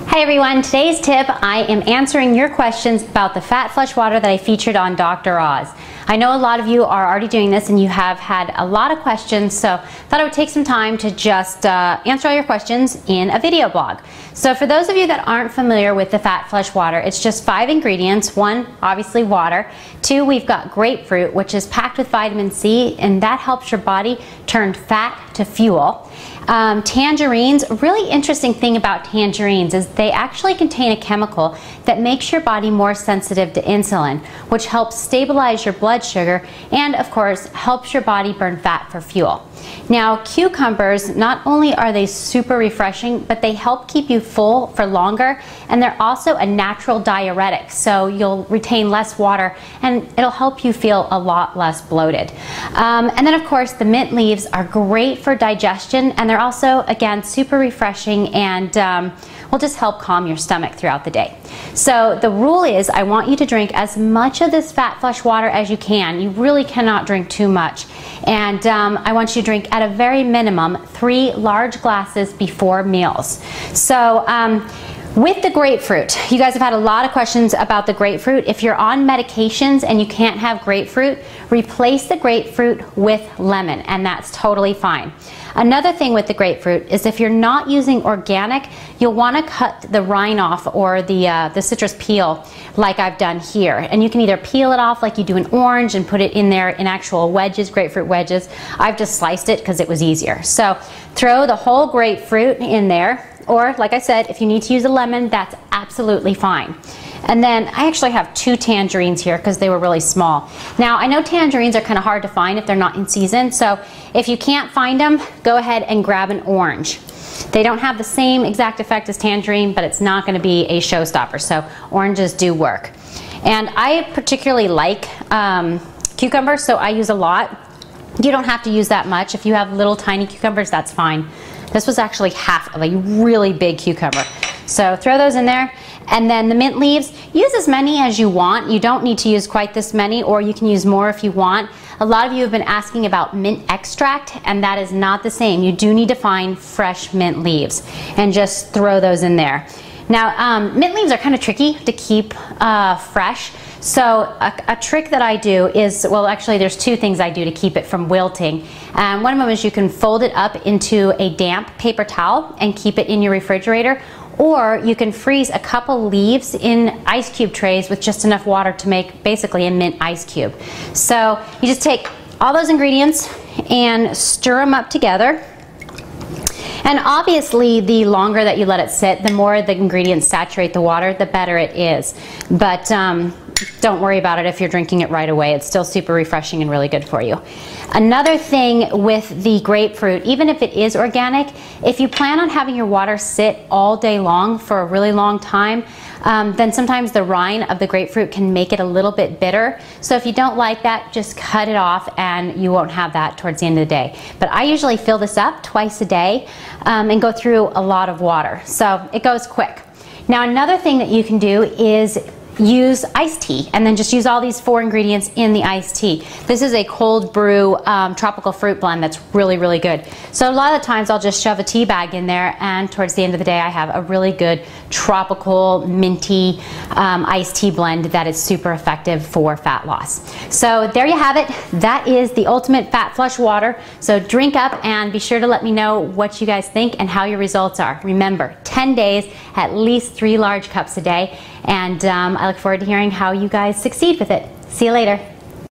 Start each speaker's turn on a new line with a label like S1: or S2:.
S1: Hi everyone, today's tip, I am answering your questions about the Fat Flush water that I featured on Dr. Oz. I know a lot of you are already doing this and you have had a lot of questions, so I thought I would take some time to just answer all your questions in a video blog. So for those of you that aren't familiar with the Fat Flush water, it's just 5 ingredients. 1, obviously water. 2, we've got grapefruit, which is packed with vitamin C, and that helps your body turn fat to fuel. Tangerines, a really interesting thing about tangerines is they actually contain a chemical that makes your body more sensitive to insulin, which helps stabilize your blood sugar and of course helps your body burn fat for fuel. Now cucumbers, not only are they super refreshing, but they help keep you full for longer, and they're also a natural diuretic, so you'll retain less water and it'll help you feel a lot less bloated. And then of course the mint leaves are great for digestion, and they're also again super refreshing and will just help calm your stomach throughout the day. So the rule is I want you to drink as much of this Fat Flush water as you can. You really cannot drink too much. And I want you to drink at a very minimum 3 large glasses before meals. So with the grapefruit, you guys have had a lot of questions about the grapefruit. If you're on medications and you can't have grapefruit, replace the grapefruit with lemon, and that's totally fine. Another thing with the grapefruit is if you're not using organic, you'll want to cut the rind off, or the citrus peel like I've done here. And you can either peel it off like you do an orange and put it in there in actual wedges, grapefruit wedges. I've just sliced it because it was easier. So throw the whole grapefruit in there, or like I said, if you need to use a lemon, that's absolutely fine. And then I actually have 2 tangerines here because they were really small. Now I know tangerines are kind of hard to find if they're not in season, so if you can't find them, go ahead and grab an orange. They don't have the same exact effect as tangerine, but it's not going to be a showstopper, so oranges do work. And I particularly like cucumbers, so I use a lot. You don't have to use that much. If you have little tiny cucumbers, that's fine. This was actually half of a really big cucumber. So throw those in there. And then the mint leaves, use as many as you want. You don't need to use quite this many, or you can use more if you want. A lot of you have been asking about mint extract, and that is not the same. You do need to find fresh mint leaves and just throw those in there. Now, mint leaves are kind of tricky to keep fresh. So a trick that I do is, well actually there's 2 things I do to keep it from wilting. One of them is you can fold it up into a damp paper towel and keep it in your refrigerator, or you can freeze a couple leaves in ice cube trays with just enough water to make basically a mint ice cube. So you just take all those ingredients and stir them up together. And obviously the longer that you let it sit, the more the ingredients saturate the water, the better it is. But don't worry about it if you're drinking it right away. It's still super refreshing and really good for you. Another thing with the grapefruit, even if it is organic, if you plan on having your water sit all day long for a really long time, then sometimes the rind of the grapefruit can make it a little bit bitter. So if you don't like that, just cut it off and you won't have that towards the end of the day. But I usually fill this up twice a day and go through a lot of water. So it goes quick. Now another thing that you can do is use iced tea, and then just use all these 4 ingredients in the iced tea. This is a cold brew tropical fruit blend that's really, really good. So a lot of the times I'll just shove a tea bag in there, and towards the end of the day I have a really good tropical minty iced tea blend that is super effective for fat loss. So there you have it. That is the ultimate Fat Flush water. So drink up and be sure to let me know what you guys think and how your results are. Remember, 10 days, at least 3 large cups a day, and I look forward to hearing how you guys succeed with it. See you later.